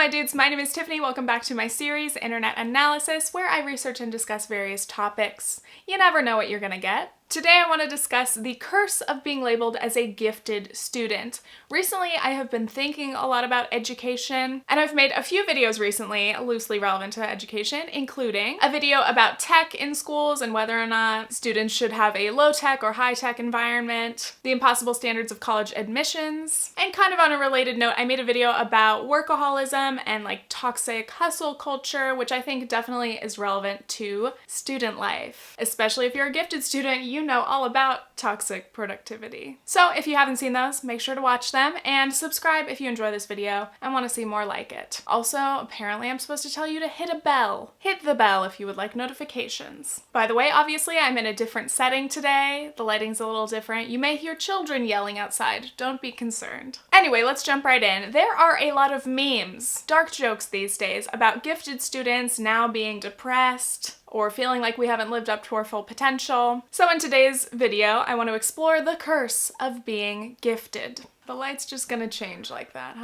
my dudes, my name is Tiffany. Welcome back to my series, Internet Analysis, where I research and discuss various topics. You never know what you're gonna get. Today I want to discuss the curse of being labeled as a gifted student. Recently I have been thinking a lot about education, and I've made a few videos recently loosely relevant to education, including a video about tech in schools and whether or not students should have a low-tech or high-tech environment, the impossible standards of college admissions, and kind of on a related note, I made a video about workaholism and like toxic hustle culture, which I think definitely is relevant to student life. Especially if you're a gifted student, you know all about toxic productivity. So if you haven't seen those, make sure to watch them and subscribe if you enjoy this video and want to see more like it. Also, apparently I'm supposed to tell you to hit a bell. Hit the bell if you would like notifications. By the way, obviously I'm in a different setting today. The lighting's a little different. You may hear children yelling outside. Don't be concerned. Anyway, let's jump right in. There are a lot of memes, dark jokes these days about gifted students now being depressed or feeling like we haven't lived up to our full potential. So in today's video, I want to explore the curse of being gifted. The light's just gonna change like that,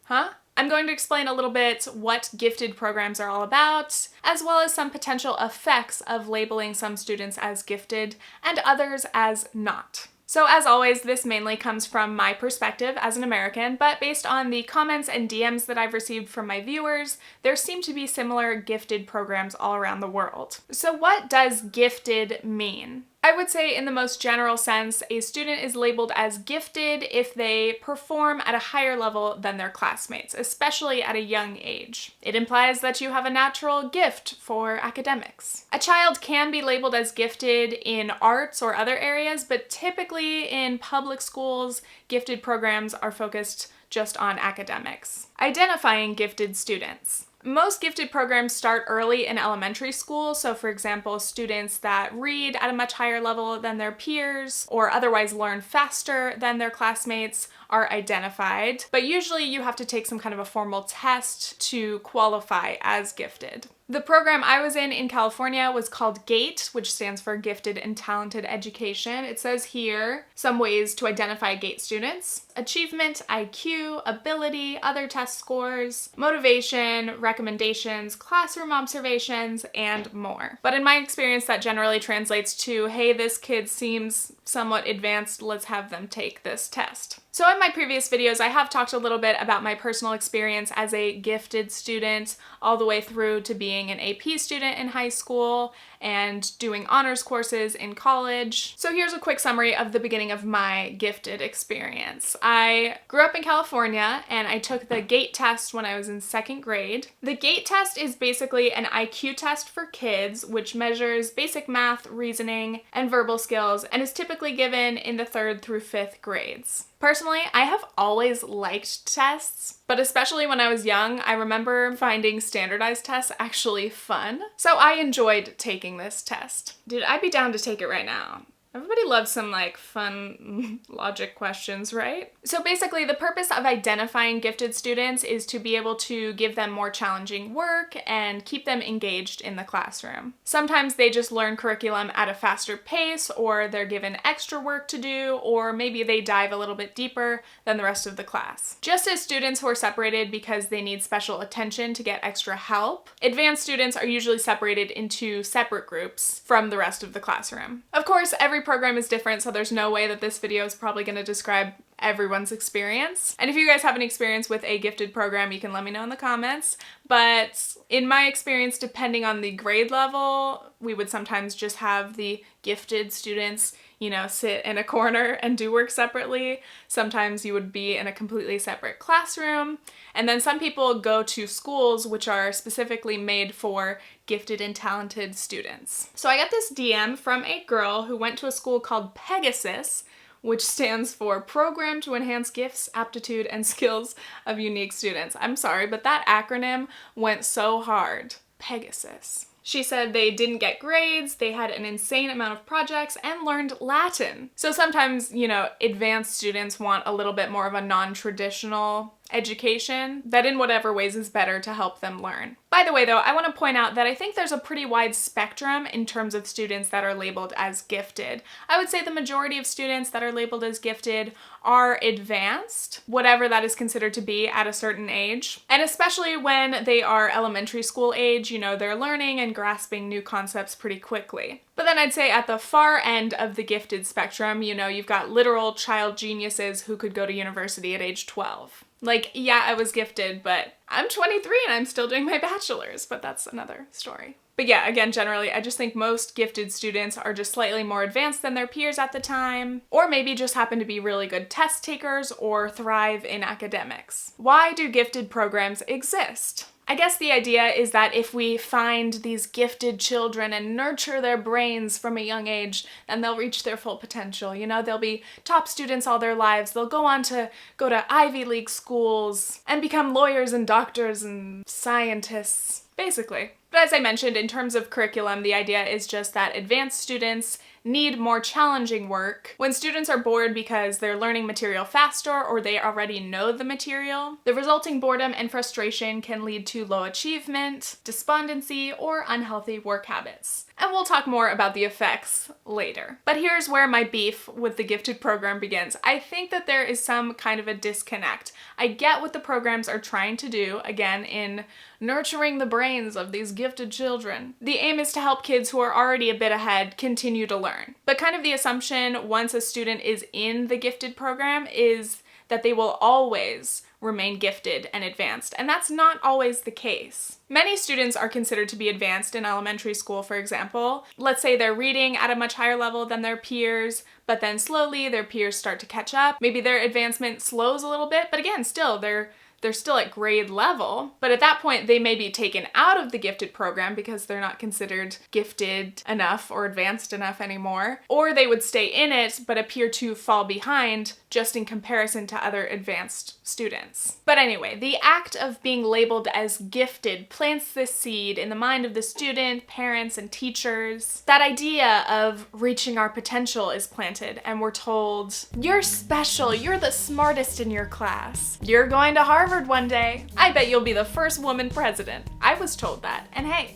huh? I'm going to explain a little bit what gifted programs are all about, as well as some potential effects of labeling some students as gifted and others as not. So as always, this mainly comes from my perspective as an American, but based on the comments and DMs that I've received from my viewers, there seem to be similar gifted programs all around the world. So what does gifted mean? I would say in the most general sense, a student is labeled as gifted if they perform at a higher level than their classmates, especially at a young age. It implies that you have a natural gift for academics. A child can be labeled as gifted in arts or other areas, but typically in public schools, gifted programs are focused just on academics. Identifying gifted students. Most gifted programs start early in elementary school, so for example, students that read at a much higher level than their peers or otherwise learn faster than their classmates are identified, but usually you have to take some kind of a formal test to qualify as gifted. The program I was in California was called GATE, which stands for Gifted and Talented Education. It says here some ways to identify GATE students: achievement, IQ, ability, other test scores, motivation, recommendations, classroom observations, and more. But in my experience, that generally translates to, hey, this kid seems somewhat advanced, let's have them take this test. So in my previous videos, I have talked a little bit about my personal experience as a gifted student all the way through to being an AP student in high school and doing honors courses in college. So here's a quick summary of the beginning of my gifted experience. I grew up in California and I took the GATE test when I was in second grade. The GATE test is basically an IQ test for kids, which measures basic math, reasoning, and verbal skills, and is typically given in the 3rd through 5th grades. Personally, I have always liked tests, but especially when I was young, I remember finding standardized tests actually fun. So I enjoyed taking this test. Dude, I'd be down to take it right now. Everybody loves some like fun logic questions, right? So basically the purpose of identifying gifted students is to be able to give them more challenging work and keep them engaged in the classroom. Sometimes they just learn curriculum at a faster pace, or they're given extra work to do, or maybe they dive a little bit deeper than the rest of the class. Just as students who are separated because they need special attention to get extra help, advanced students are usually separated into separate groups from the rest of the classroom. Of course, every program is different, so there's no way that this video is probably going to describe everyone's experience. And if you guys have an experience with a gifted program, you can let me know in the comments. But in my experience, depending on the grade level, we would sometimes just have the gifted students, you know, sit in a corner and do work separately. Sometimes you would be in a completely separate classroom. And then some people go to schools which are specifically made for gifted and talented students. So I got this DM from a girl who went to a school called Pegasus, which stands for Program to Enhance Gifts, Aptitude, and Skills of Unique Students. I'm sorry, but that acronym went so hard. Pegasus. She said they didn't get grades, they had an insane amount of projects, and learned Latin. So sometimes, you know, advanced students want a little bit more of a non-traditional education that in whatever ways is better to help them learn. By the way though, I want to point out that I think there's a pretty wide spectrum in terms of students that are labeled as gifted. I would say the majority of students that are labeled as gifted are advanced, whatever that is considered to be at a certain age. And especially when they are elementary school age, you know, they're learning and grasping new concepts pretty quickly. But then I'd say at the far end of the gifted spectrum, you know, you've got literal child geniuses who could go to university at age 12. Like, yeah, I was gifted, but I'm 23 and I'm still doing my bachelor's, but that's another story. But yeah, again, generally, I just think most gifted students are just slightly more advanced than their peers at the time, or maybe just happen to be really good test takers or thrive in academics. Why do gifted programs exist? I guess the idea is that if we find these gifted children and nurture their brains from a young age, then they'll reach their full potential. You know, they'll be top students all their lives. They'll go on to go to Ivy League schools and become lawyers and doctors and scientists, basically. But as I mentioned, in terms of curriculum, the idea is just that advanced students need more challenging work. When students are bored because they're learning material faster or they already know the material, the resulting boredom and frustration can lead to low achievement, despondency, or unhealthy work habits. And we'll talk more about the effects later. But here's where my beef with the gifted program begins. I think that there is some kind of a disconnect. I get what the programs are trying to do, again, in nurturing the brains of these gifted children. The aim is to help kids who are already a bit ahead continue to learn. But kind of the assumption once a student is in the gifted program is that they will always remain gifted and advanced, and that's not always the case. Many students are considered to be advanced in elementary school, for example. Let's say they're reading at a much higher level than their peers, but then slowly their peers start to catch up. Maybe their advancement slows a little bit, but again, still, they're still at grade level, but at that point they may be taken out of the gifted program because they're not considered gifted enough or advanced enough anymore, or they would stay in it but appear to fall behind just in comparison to other advanced students. But anyway, the act of being labeled as gifted plants this seed in the mind of the student, parents, and teachers. That idea of reaching our potential is planted, and we're told, you're special, you're the smartest in your class, you're going to Harvard one day. I bet you'll be the first woman president. I was told that, and hey,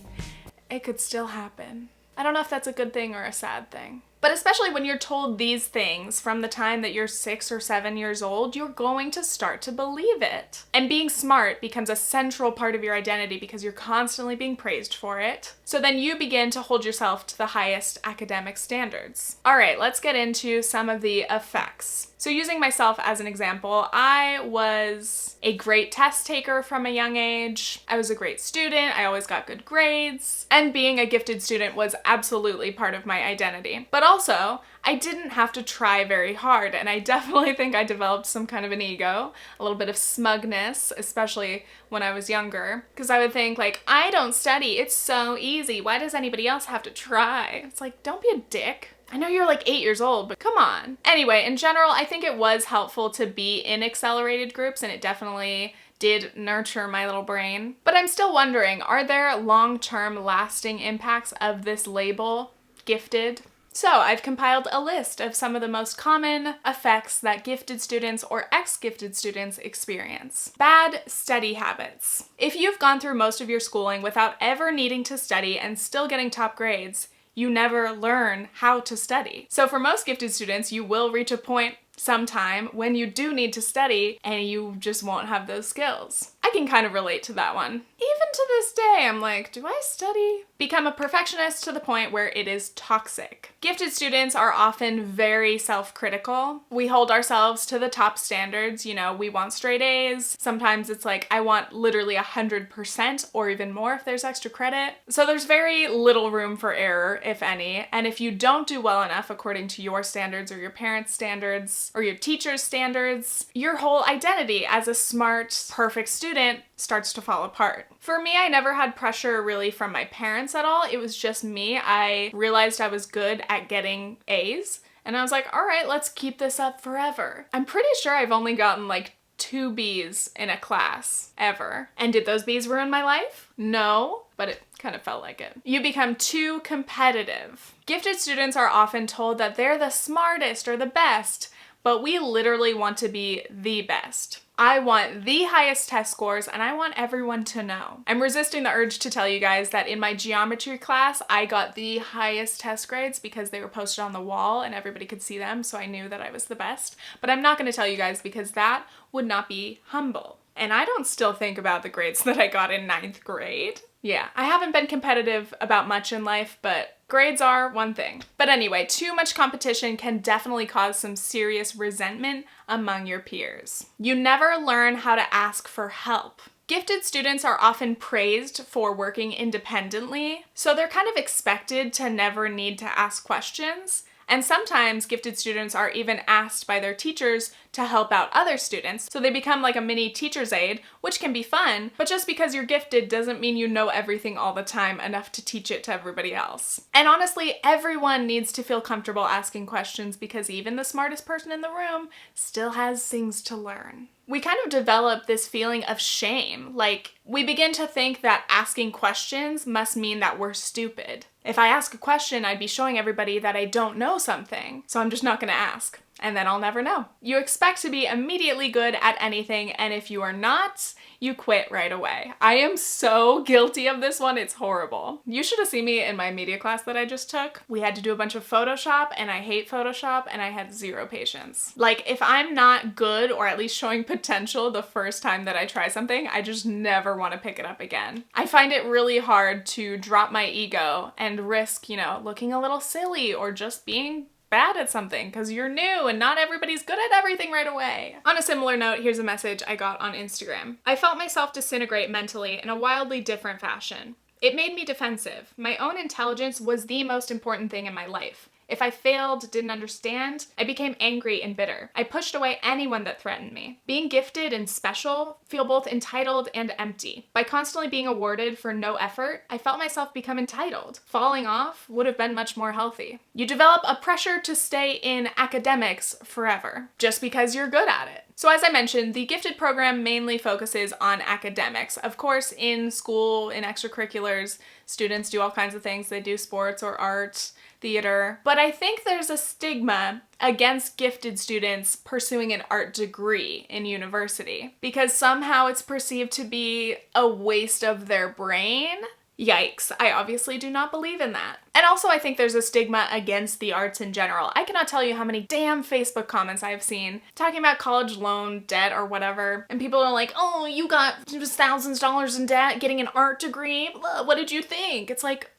it could still happen. I don't know if that's a good thing or a sad thing. But especially when you're told these things from the time that you're 6 or 7 years old, you're going to start to believe it. And being smart becomes a central part of your identity because you're constantly being praised for it. So then you begin to hold yourself to the highest academic standards. All right, let's get into some of the effects. So using myself as an example, I was a great test taker from a young age. I was a great student. I always got good grades. And being a gifted student was absolutely part of my identity. But also, I didn't have to try very hard, and I definitely think I developed some kind of an ego, a little bit of smugness, especially when I was younger, because I would think like, I don't study, it's so easy, why does anybody else have to try? It's like, don't be a dick. I know you're like 8 years old, but come on. Anyway, in general, I think it was helpful to be in accelerated groups, and it definitely did nurture my little brain. But I'm still wondering, are there long-term lasting impacts of this label, gifted? So I've compiled a list of some of the most common effects that gifted students or ex-gifted students experience. Bad study habits. If you've gone through most of your schooling without ever needing to study and still getting top grades, you never learn how to study. So for most gifted students, you will reach a point sometime when you do need to study and you just won't have those skills. I can kind of relate to that one. Even to this day, I'm like, do I study? Become a perfectionist to the point where it is toxic. Gifted students are often very self-critical. We hold ourselves to the top standards, you know, we want straight A's. Sometimes it's like, I want literally 100% or even more if there's extra credit. So there's very little room for error, if any, and if you don't do well enough according to your standards or your parents' standards or your teacher's standards, your whole identity as a smart, perfect student starts to fall apart. For me, I never had pressure really from my parents at all. It was just me. I realized I was good at getting A's, and I was like, all right, let's keep this up forever. I'm pretty sure I've only gotten like 2 B's in a class ever. And did those B's ruin my life? No, but it kind of felt like it. You become too competitive. Gifted students are often told that they're the smartest or the best, but we literally want to be the best. I want the highest test scores, and I want everyone to know. I'm resisting the urge to tell you guys that in my geometry class, I got the highest test grades because they were posted on the wall and everybody could see them, so I knew that I was the best. But I'm not going to tell you guys because that would not be humble. And I don't still think about the grades that I got in 9th grade. Yeah, I haven't been competitive about much in life, but grades are one thing. But anyway, too much competition can definitely cause some serious resentment among your peers. You never learn how to ask for help. Gifted students are often praised for working independently, so they're kind of expected to never need to ask questions. And sometimes gifted students are even asked by their teachers to help out other students, so they become like a mini teacher's aide, which can be fun, but just because you're gifted doesn't mean you know everything all the time enough to teach it to everybody else. And honestly, everyone needs to feel comfortable asking questions because even the smartest person in the room still has things to learn. We kind of develop this feeling of shame, like we begin to think that asking questions must mean that we're stupid. If I ask a question, I'd be showing everybody that I don't know something, so I'm just not gonna ask. And then I'll never know. You expect to be immediately good at anything, and if you are not, you quit right away. I am so guilty of this one, it's horrible. You should have seen me in my media class that I just took. We had to do a bunch of Photoshop, and I hate Photoshop, and I had zero patience. Like, if I'm not good, or at least showing potential the first time that I try something, I just never want to pick it up again. I find it really hard to drop my ego and risk, looking a little silly or just being bad at something because you're new and not everybody's good at everything right away. On a similar note, here's a message I got on Instagram. I felt myself disintegrate mentally in a wildly different fashion. It made me defensive. My own intelligence was the most important thing in my life. If I failed, didn't understand, I became angry and bitter. I pushed away anyone that threatened me. Being gifted and special feel both entitled and empty. By constantly being awarded for no effort, I felt myself become entitled. Falling off would have been much more healthy. You develop a pressure to stay in academics forever, just because you're good at it. So as I mentioned, the gifted program mainly focuses on academics. Of course, in school, in extracurriculars, students do all kinds of things. They do sports or art, theater. But I think there's a stigma against gifted students pursuing an art degree in university because somehow it's perceived to be a waste of their brain. Yikes, I obviously do not believe in that. And also I think there's a stigma against the arts in general. I cannot tell you how many damn Facebook comments I've seen talking about college loan debt or whatever, and people are like, oh, you got thousands of dollars in debt getting an art degree? What did you think? It's like,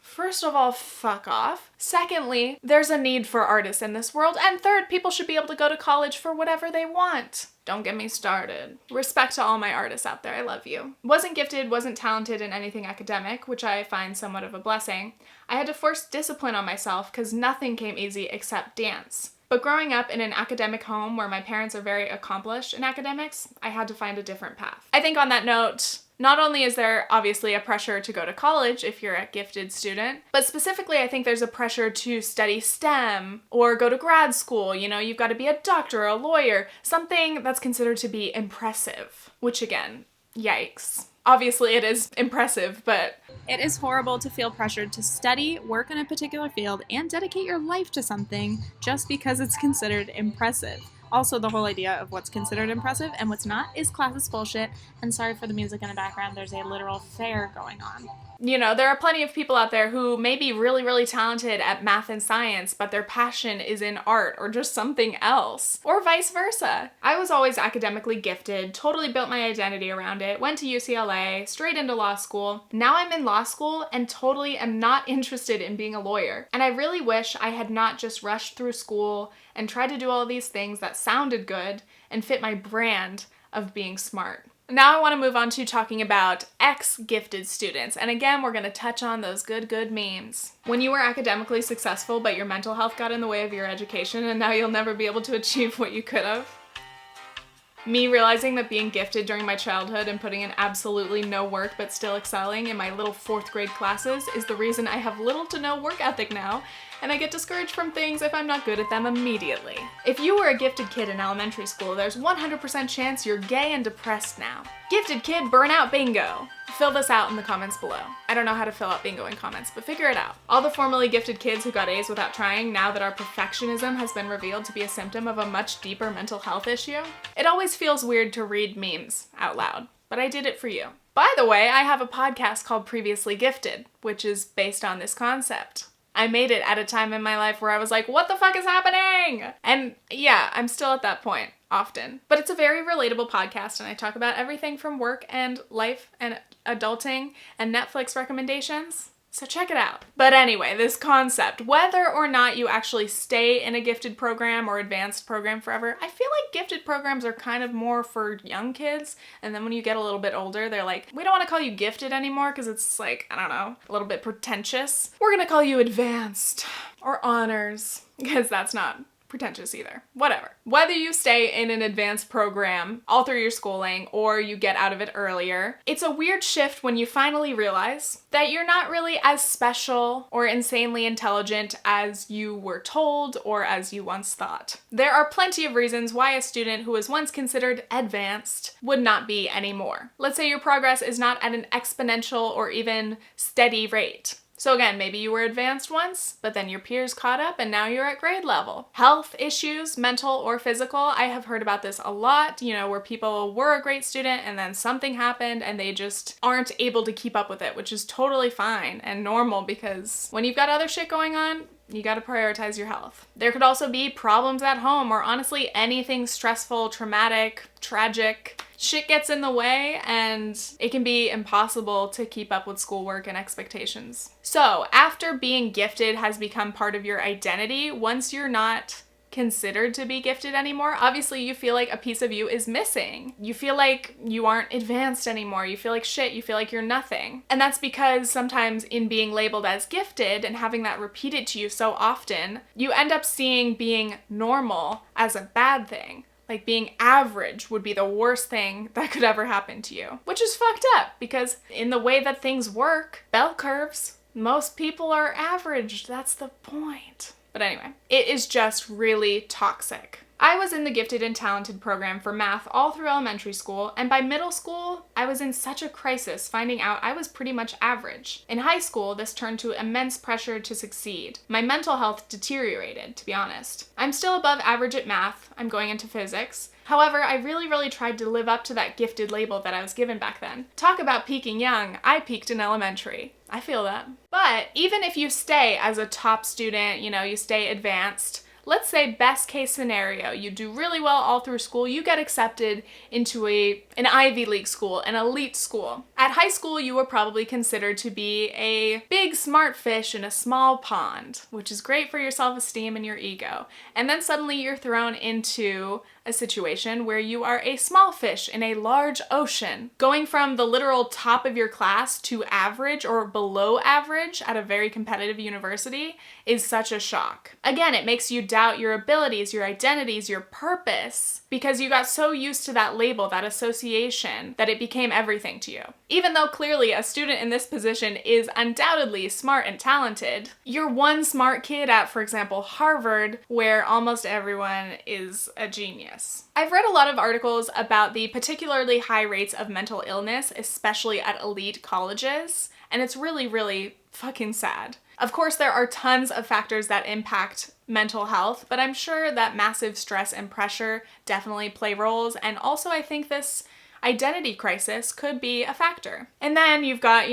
first of all, fuck off. Secondly, there's a need for artists in this world. And third, people should be able to go to college for whatever they want. Don't get me started. Respect to all my artists out there, I love you. Wasn't gifted, wasn't talented in anything academic, which I find somewhat of a blessing. I had to force discipline on myself because nothing came easy except dance. But growing up in an academic home where my parents are very accomplished in academics, I had to find a different path. I think on that note, not only is there obviously a pressure to go to college if you're a gifted student, but specifically I think there's a pressure to study STEM or go to grad school. You've got to be a doctor or a lawyer, something that's considered to be impressive, which again, yikes. Obviously it is impressive, but it is horrible to feel pressured to study, work in a particular field, and dedicate your life to something just because it's considered impressive. Also, the whole idea of what's considered impressive and what's not is classist bullshit, and sorry for the music in the background, there's a literal fair going on. There are plenty of people out there who may be really, really talented at math and science, but their passion is in art or just something else, or vice versa. I was always academically gifted, totally built my identity around it, went to UCLA, straight into law school. Now I'm in law school and totally am not interested in being a lawyer. And I really wish I had not just rushed through school and tried to do all these things that sounded good and fit my brand of being smart. Now I want to move on to talking about ex-gifted students. And again, we're going to touch on those good memes. When you were academically successful, but your mental health got in the way of your education, and now you'll never be able to achieve what you could have. Me realizing that being gifted during my childhood and putting in absolutely no work but still excelling in my little 4th grade classes is the reason I have little to no work ethic now, and I get discouraged from things if I'm not good at them immediately. If you were a gifted kid in elementary school, there's 100% chance you're gay and depressed now. Gifted kid burnout bingo. Fill this out in the comments below. I don't know how to fill out bingo in comments, but figure it out. All the formerly gifted kids who got A's without trying, now that our perfectionism has been revealed to be a symptom of a much deeper mental health issue. It always feels weird to read memes out loud, but I did it for you. By the way, I have a podcast called Previously Gifted, which is based on this concept. I made it at a time in my life where I was like, what the fuck is happening? And yeah, I'm still at that point often. But it's a very relatable podcast, and I talk about everything from work and life and adulting and Netflix recommendations. So check it out. But anyway, this concept, whether or not you actually stay in a gifted program or advanced program forever, I feel like gifted programs are kind of more for young kids. And then when you get a little bit older, they're like, we don't want to call you gifted anymore because it's like, I don't know, a little bit pretentious. We're going to call you advanced or honors because that's not pretentious either. Whatever. Whether you stay in an advanced program all through your schooling or you get out of it earlier, it's a weird shift when you finally realize that you're not really as special or insanely intelligent as you were told or as you once thought. There are plenty of reasons why a student who was once considered advanced would not be anymore. Let's say your progress is not at an exponential or even steady rate. So again, maybe you were advanced once, but then your peers caught up and now you're at grade level. Health issues, mental or physical, I have heard about this a lot, where people were a great student and then something happened and they just aren't able to keep up with it, which is totally fine and normal because when you've got other shit going on, you gotta prioritize your health. There could also be problems at home or honestly anything stressful, traumatic, tragic. Shit gets in the way and it can be impossible to keep up with schoolwork and expectations. So after being gifted has become part of your identity, once you're not considered to be gifted anymore, obviously you feel like a piece of you is missing. You feel like you aren't advanced anymore. You feel like shit. You feel like you're nothing. And that's because sometimes in being labeled as gifted and having that repeated to you so often, you end up seeing being normal as a bad thing. Like being average would be the worst thing that could ever happen to you, which is fucked up because in the way that things work, bell curves, most people are average. That's the point. But anyway, it is just really toxic. I was in the gifted and talented program for math all through elementary school, and by middle school, I was in such a crisis finding out I was pretty much average. In high school, this turned to immense pressure to succeed. My mental health deteriorated, to be honest. I'm still above average at math. I'm going into physics. However, I really tried to live up to that gifted label that I was given back then. Talk about peaking young. I peaked in elementary. I feel that. But even if you stay as a top student, you stay advanced, let's say best case scenario, you do really well all through school, you get accepted into an Ivy League school, an elite school. At high school, you were probably considered to be a big smart fish in a small pond, which is great for your self-esteem and your ego. And then suddenly you're thrown into a situation where you are a small fish in a large ocean. Going from the literal top of your class to average or below average at a very competitive university is such a shock. Again, it makes you doubt your abilities, your identities, your purpose, because you got so used to that label, that association, that it became everything to you. Even though clearly a student in this position is undoubtedly smart and talented, you're one smart kid at, for example, Harvard, where almost everyone is a genius. I've read a lot of articles about the particularly high rates of mental illness, especially at elite colleges, and it's really fucking sad. Of course, there are tons of factors that impact mental health, but I'm sure that massive stress and pressure definitely play roles, and also I think this identity crisis could be a factor. And then you've got,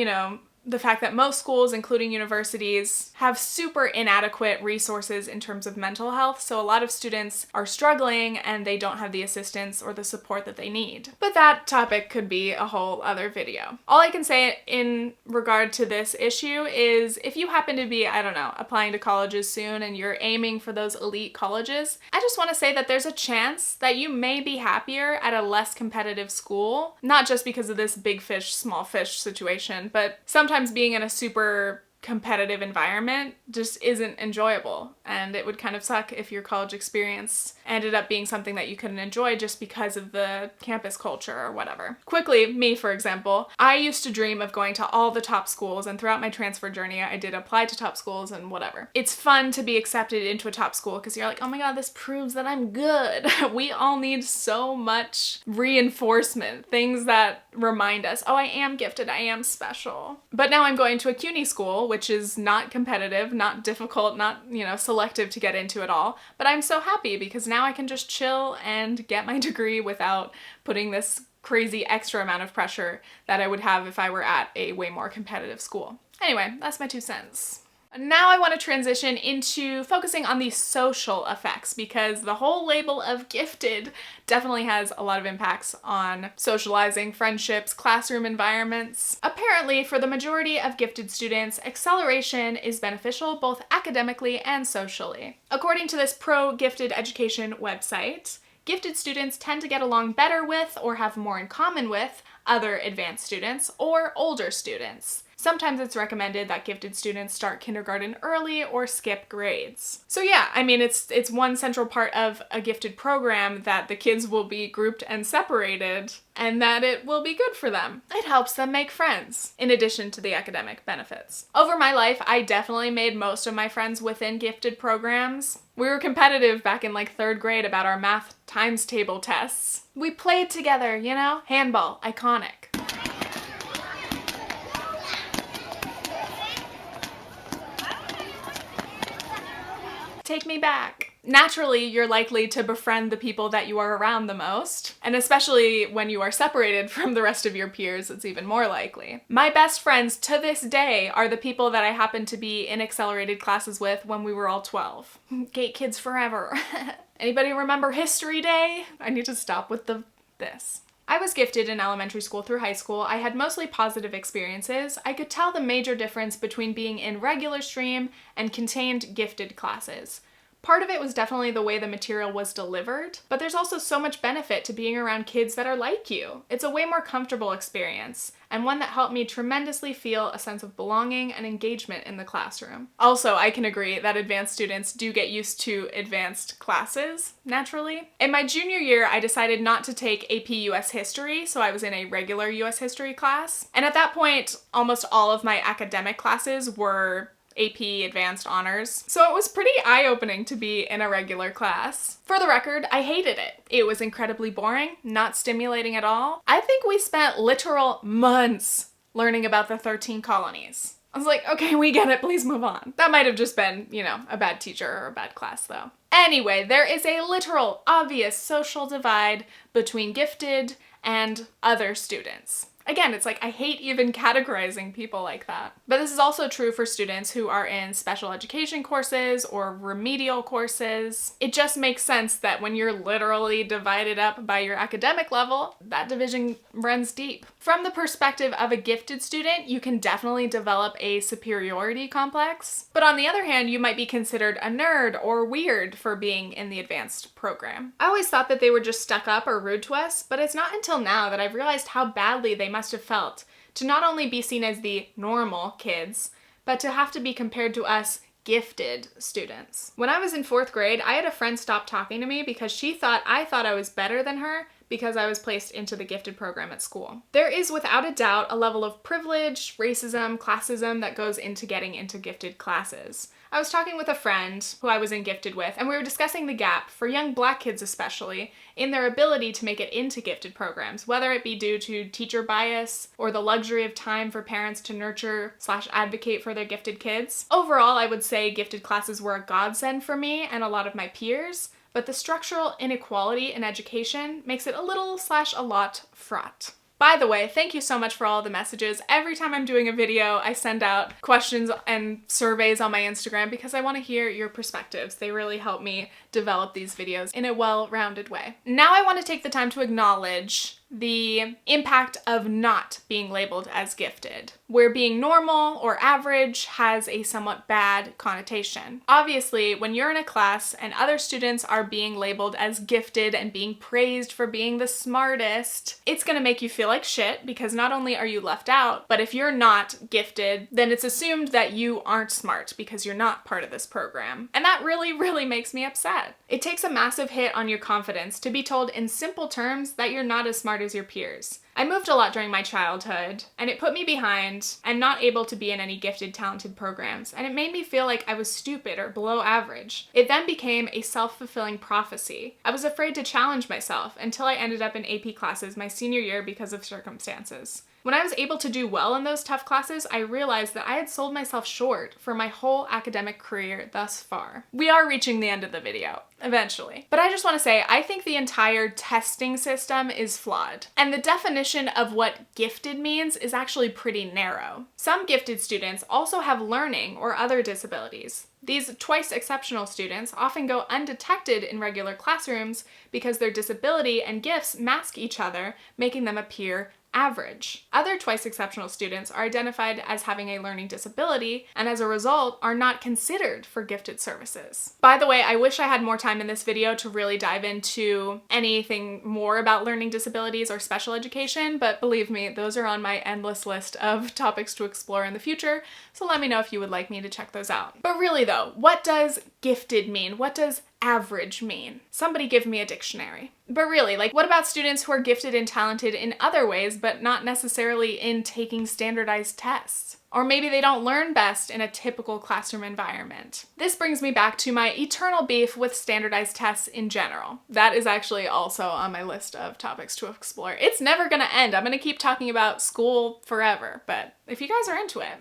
the fact that most schools, including universities, have super inadequate resources in terms of mental health, so a lot of students are struggling and they don't have the assistance or the support that they need. But that topic could be a whole other video. All I can say in regard to this issue is if you happen to be, applying to colleges soon and you're aiming for those elite colleges, I just want to say that there's a chance that you may be happier at a less competitive school, not just because of this big fish, small fish situation, but sometimes being in a super competitive environment just isn't enjoyable. and it would kind of suck if your college experience ended up being something that you couldn't enjoy just because of the campus culture or whatever. Quickly, me for example, I used to dream of going to all the top schools, and throughout my transfer journey I did apply to top schools and whatever. It's fun to be accepted into a top school because you're like, oh my god, this proves that I'm good. We all need so much reinforcement, things that remind us, oh, I am gifted, I am special. But now I'm going to a CUNY school, which is not competitive, not difficult, not, selective to get into at all. But I'm so happy because now I can just chill and get my degree without putting this crazy extra amount of pressure that I would have if I were at a way more competitive school. Anyway, that's my 2 cents. Now I want to transition into focusing on the social effects, because the whole label of gifted definitely has a lot of impacts on socializing, friendships, classroom environments. Apparently, for the majority of gifted students, acceleration is beneficial both academically and socially. According to this pro-gifted education website, gifted students tend to get along better with or have more in common with other advanced students or older students. Sometimes it's recommended that gifted students start kindergarten early or skip grades. So yeah, I mean, it's one central part of a gifted program that the kids will be grouped and separated, and that it will be good for them. It helps them make friends, in addition to the academic benefits. Over my life, I definitely made most of my friends within gifted programs. We were competitive back in like 3rd grade about our math times table tests. We played together, Handball, iconic. Take me back. Naturally, you're likely to befriend the people that you are around the most, and especially when you are separated from the rest of your peers, it's even more likely. My best friends to this day are the people that I happened to be in accelerated classes with when we were all 12. Gate kids forever. Anybody remember History Day? I need to stop with this. I was gifted in elementary school through high school. I had mostly positive experiences. I could tell the major difference between being in regular stream and contained gifted classes. Part of it was definitely the way the material was delivered, but there's also so much benefit to being around kids that are like you. It's a way more comfortable experience, and one that helped me tremendously feel a sense of belonging and engagement in the classroom. Also, I can agree that advanced students do get used to advanced classes, naturally. In my junior year, I decided not to take AP US History, so I was in a regular US History class. And at that point, almost all of my academic classes were AP Advanced Honors, so it was pretty eye-opening to be in a regular class. For the record, I hated it. It was incredibly boring, not stimulating at all. I think we spent literal months learning about the 13 colonies. I was like, okay, we get it, please move on. That might have just been, a bad teacher or a bad class though. Anyway, there is a literal, obvious social divide between gifted and other students. Again, it's like I hate even categorizing people like that. But this is also true for students who are in special education courses or remedial courses. It just makes sense that when you're literally divided up by your academic level, that division runs deep. From the perspective of a gifted student, you can definitely develop a superiority complex. But on the other hand, you might be considered a nerd or weird for being in the advanced program. I always thought that they were just stuck up or rude to us, but it's not until now that I've realized how badly they must have felt to not only be seen as the normal kids, but to have to be compared to us gifted students. When I was in 4th grade, I had a friend stop talking to me because she thought I was better than her because I was placed into the gifted program at school. There is without a doubt a level of privilege, racism, classism that goes into getting into gifted classes. I was talking with a friend who I was in gifted with, and we were discussing the gap, for young Black kids especially, in their ability to make it into gifted programs, whether it be due to teacher bias or the luxury of time for parents to nurture/advocate for their gifted kids. Overall, I would say gifted classes were a godsend for me and a lot of my peers, but the structural inequality in education makes it a lot fraught. By the way, thank you so much for all the messages. Every time I'm doing a video, I send out questions and surveys on my Instagram because I want to hear your perspectives. They really help me develop these videos in a well-rounded way. Now I want to take the time to acknowledge the impact of not being labeled as gifted, where being normal or average has a somewhat bad connotation. Obviously, when you're in a class and other students are being labeled as gifted and being praised for being the smartest, it's gonna make you feel like shit because not only are you left out, but if you're not gifted, then it's assumed that you aren't smart because you're not part of this program. And that really, really makes me upset. It takes a massive hit on your confidence to be told in simple terms that you're not as smart as your peers. I moved a lot during my childhood, and it put me behind and not able to be in any gifted, talented programs, and it made me feel like I was stupid or below average. It then became a self-fulfilling prophecy. I was afraid to challenge myself until I ended up in AP classes my senior year because of circumstances. When I was able to do well in those tough classes, I realized that I had sold myself short for my whole academic career thus far. We are reaching the end of the video, eventually. But I just want to say, I think the entire testing system is flawed. And the definition of what gifted means is actually pretty narrow. Some gifted students also have learning or other disabilities. These twice exceptional students often go undetected in regular classrooms because their disability and gifts mask each other, making them appear average. Other twice exceptional students are identified as having a learning disability and as a result are not considered for gifted services. By the way, I wish I had more time in this video to really dive into anything more about learning disabilities or special education, but believe me, those are on my endless list of topics to explore in the future, so let me know if you would like me to check those out. But really though, what does gifted mean? What does average mean? Somebody give me a dictionary. But really, like, what about students who are gifted and talented in other ways, but not necessarily in taking standardized tests? Or maybe they don't learn best in a typical classroom environment. This brings me back to my eternal beef with standardized tests in general. That is actually also on my list of topics to explore. It's never gonna end. I'm gonna keep talking about school forever, but if you guys are into it,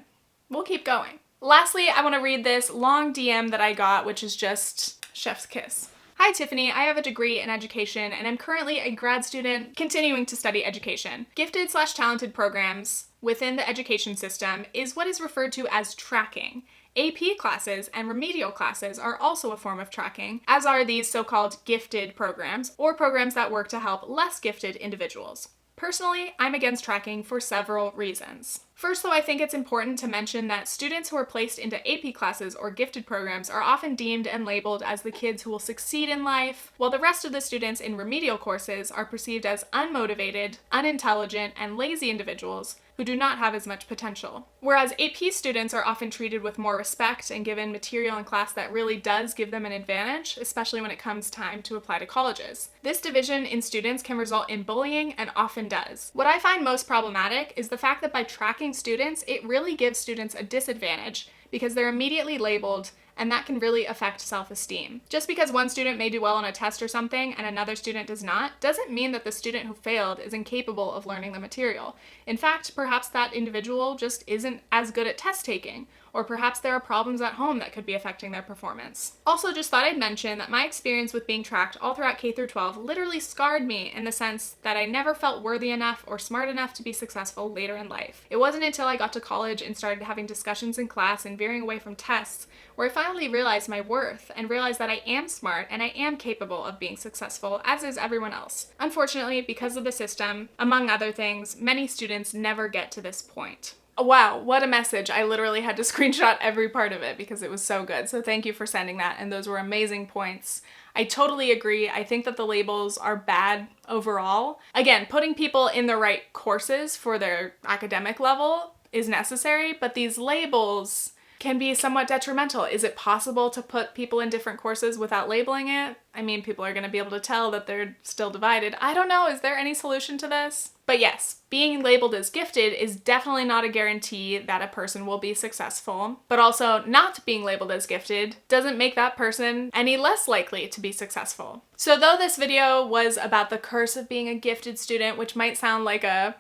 we'll keep going. Lastly, I want to read this long DM that I got, which is just chef's kiss. Hi Tiffany, I have a degree in education and I'm currently a grad student continuing to study education. Gifted/talented programs within the education system is what is referred to as tracking. AP classes and remedial classes are also a form of tracking, as are these so-called gifted programs, or programs that work to help less gifted individuals. Personally, I'm against tracking for several reasons. First, though, I think it's important to mention that students who are placed into AP classes or gifted programs are often deemed and labeled as the kids who will succeed in life, while the rest of the students in remedial courses are perceived as unmotivated, unintelligent, and lazy individuals who do not have as much potential. Whereas AP students are often treated with more respect and given material in class that really does give them an advantage, especially when it comes time to apply to colleges. This division in students can result in bullying and often does. What I find most problematic is the fact that by tracking students, it really gives students a disadvantage because they're immediately labeled, and that can really affect self-esteem. Just because one student may do well on a test or something and another student does not, doesn't mean that the student who failed is incapable of learning the material. In fact, perhaps that individual just isn't as good at test taking, or perhaps there are problems at home that could be affecting their performance. Also, just thought I'd mention that my experience with being tracked all throughout K through 12 literally scarred me in the sense that I never felt worthy enough or smart enough to be successful later in life. It wasn't until I got to college and started having discussions in class and veering away from tests where I finally realized my worth and realized that I am smart and I am capable of being successful, as is everyone else. Unfortunately, because of the system, among other things, many students never get to this point. Wow, what a message. I literally had to screenshot every part of it because it was so good. So thank you for sending that, and those were amazing points. I totally agree. I think that the labels are bad overall. Again, putting people in the right courses for their academic level is necessary, but these labels can be somewhat detrimental. Is it possible to put people in different courses without labeling it? I mean, people are going to be able to tell that they're still divided. I don't know. Is there any solution to this? But yes, being labeled as gifted is definitely not a guarantee that a person will be successful, but also not being labeled as gifted doesn't make that person any less likely to be successful. So though this video was about the curse of being a gifted student, which might sound like a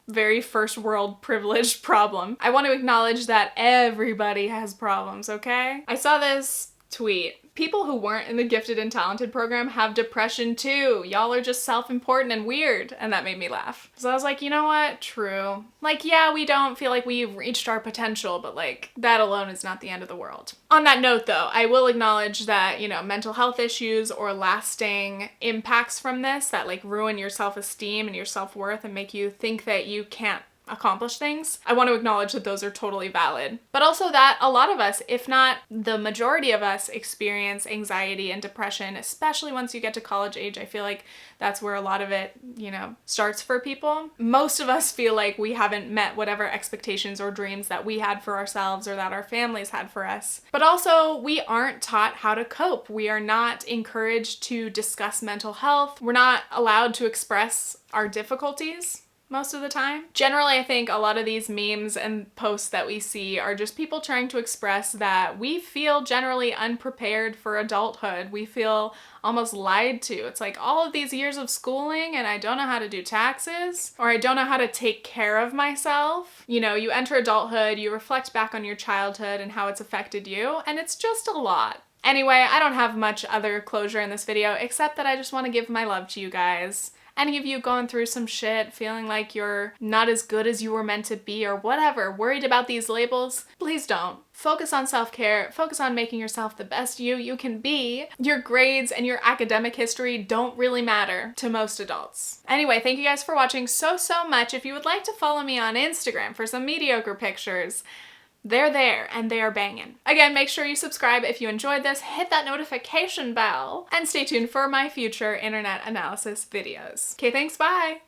very first world privileged problem, I want to acknowledge that everybody has problems, okay? I saw this Tweet. People who weren't in the gifted and talented program have depression too. Y'all are just self-important and weird. And that made me laugh. So I was like, you know what? True. Like, yeah, we don't feel like we've reached our potential, but like, that alone is not the end of the world. On that note though, I will acknowledge that, you know, mental health issues or lasting impacts from this that like ruin your self-esteem and your self-worth and make you think that you can't accomplish things, I want to acknowledge that those are totally valid. But also that a lot of us, if not the majority of us, experience anxiety and depression, especially once you get to college age. I feel like that's where a lot of it, you know, starts for people. Most of us feel like we haven't met whatever expectations or dreams that we had for ourselves or that our families had for us. But also, we aren't taught how to cope. We are not encouraged to discuss mental health. We're not allowed to express our difficulties most of the time. Generally, I think a lot of these memes and posts that we see are just people trying to express that we feel generally unprepared for adulthood. We feel almost lied to. It's like all of these years of schooling and I don't know how to do taxes, or I don't know how to take care of myself. You know, you enter adulthood, you reflect back on your childhood and how it's affected you, and it's just a lot. Anyway, I don't have much other closure in this video except that I just want to give my love to you guys. Any of you going through some shit, feeling like you're not as good as you were meant to be or whatever, worried about these labels, please don't. Focus on self-care, focus on making yourself the best you can be. Your grades and your academic history don't really matter to most adults. Anyway, thank you guys for watching so much. If you would like to follow me on Instagram for some mediocre pictures, they're there and they are banging. Again, make sure you subscribe if you enjoyed this, hit that notification bell, and stay tuned for my future internet analysis videos. Okay, thanks, bye!